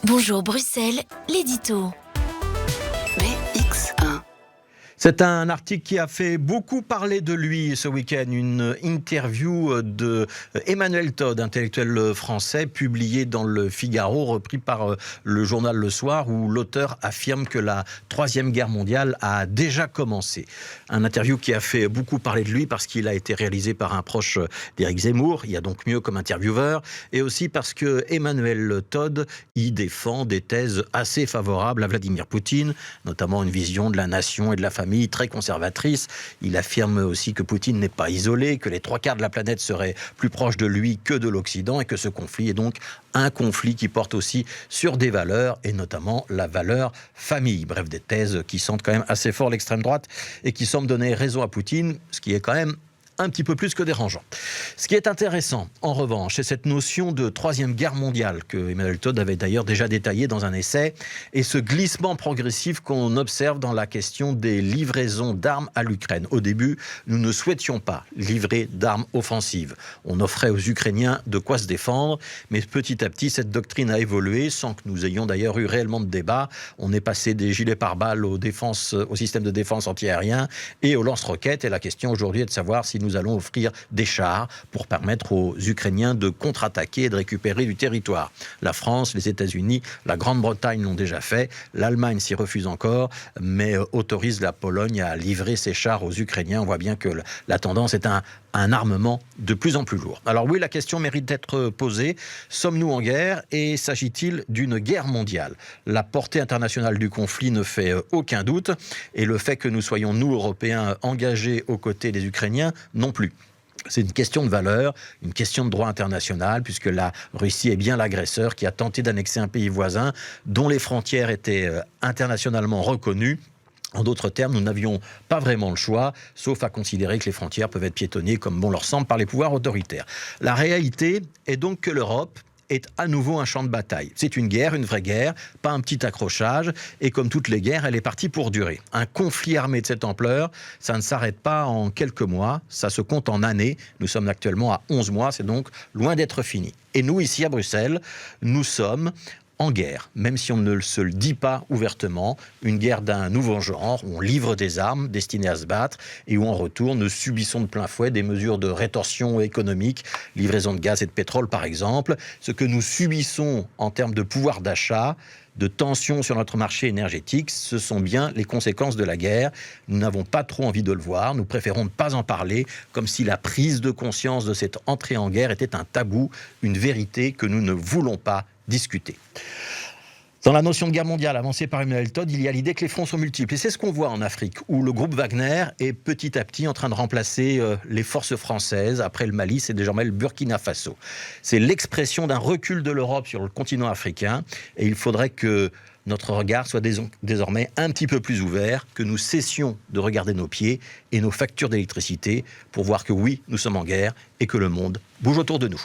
Bonjour Bruxelles, l'édito. BX1. C'est un article qui a fait beaucoup parler de lui ce week-end, une interview de Emmanuel Todd, intellectuel français, publiée dans le Figaro, repris par le journal Le Soir, où l'auteur affirme que la Troisième Guerre mondiale a déjà commencé. Un interview qui a fait beaucoup parler de lui parce qu'il a été réalisé par un proche d'Éric Zemmour, il y a donc mieux comme intervieweur, et aussi parce que Emmanuel Todd y défend des thèses assez favorables à Vladimir Poutine, notamment une vision de la nation et de la famille très conservatrice. Il affirme aussi que Poutine n'est pas isolé, que les 3/4 de la planète seraient plus proches de lui que de l'Occident et que ce conflit est donc un conflit qui porte aussi sur des valeurs et notamment la valeur famille. Bref, des thèses qui sentent quand même assez fort l'extrême droite et qui semblent donner raison à Poutine, ce qui est quand même un petit peu plus que dérangeant. Ce qui est intéressant, en revanche, c'est cette notion de Troisième Guerre mondiale que Emmanuel Todd avait d'ailleurs déjà détaillé dans un essai, et ce glissement progressif qu'on observe dans la question des livraisons d'armes à l'Ukraine. Au début, nous ne souhaitions pas livrer d'armes offensives. On offrait aux Ukrainiens de quoi se défendre, mais petit à petit, cette doctrine a évolué, sans que nous ayons d'ailleurs eu réellement de débat. On est passé des gilets pare-balles au système de défense antiaérien et aux lance-roquettes, et la question aujourd'hui est de savoir si nous allons offrir des chars pour permettre aux Ukrainiens de contre-attaquer et de récupérer du territoire. La France, les États-Unis, la Grande-Bretagne l'ont déjà fait. L'Allemagne s'y refuse encore, mais autorise la Pologne à livrer ses chars aux Ukrainiens. On voit bien que la tendance est un armement de plus en plus lourd. Alors oui, la question mérite d'être posée. Sommes-nous en guerre et s'agit-il d'une guerre mondiale ? La portée internationale du conflit ne fait aucun doute, et le fait que nous soyons, nous, Européens, engagés aux côtés des Ukrainiens, non plus. C'est une question de valeur, une question de droit international, puisque la Russie est bien l'agresseur qui a tenté d'annexer un pays voisin dont les frontières étaient internationalement reconnues. En d'autres termes, nous n'avions pas vraiment le choix, sauf à considérer que les frontières peuvent être piétonnées comme bon leur semble par les pouvoirs autoritaires. La réalité est donc que l'Europe est à nouveau un champ de bataille. C'est une guerre, une vraie guerre, pas un petit accrochage, et comme toutes les guerres, elle est partie pour durer. Un conflit armé de cette ampleur, ça ne s'arrête pas en quelques mois, ça se compte en années. Nous sommes actuellement à 11 mois, c'est donc loin d'être fini. Et nous, ici à Bruxelles, nous sommes en guerre, même si on ne se le dit pas ouvertement, une guerre d'un nouveau genre, où on livre des armes destinées à se battre et où en retour nous subissons de plein fouet des mesures de rétorsion économique, livraison de gaz et de pétrole par exemple. Ce que nous subissons en termes de pouvoir d'achat, de tensions sur notre marché énergétique, ce sont bien les conséquences de la guerre. Nous n'avons pas trop envie de le voir, nous préférons ne pas en parler, comme si la prise de conscience de cette entrée en guerre était un tabou, une vérité que nous ne voulons pas discuter. Dans la notion de guerre mondiale avancée par Emmanuel Todd, il y a l'idée que les fronts sont multiples. Et c'est ce qu'on voit en Afrique, où le groupe Wagner est petit à petit en train de remplacer les forces françaises. Après le Mali, c'est désormais le Burkina Faso. C'est l'expression d'un recul de l'Europe sur le continent africain. Et il faudrait que notre regard soit désormais un petit peu plus ouvert, que nous cessions de regarder nos pieds et nos factures d'électricité pour voir que oui, nous sommes en guerre et que le monde bouge autour de nous.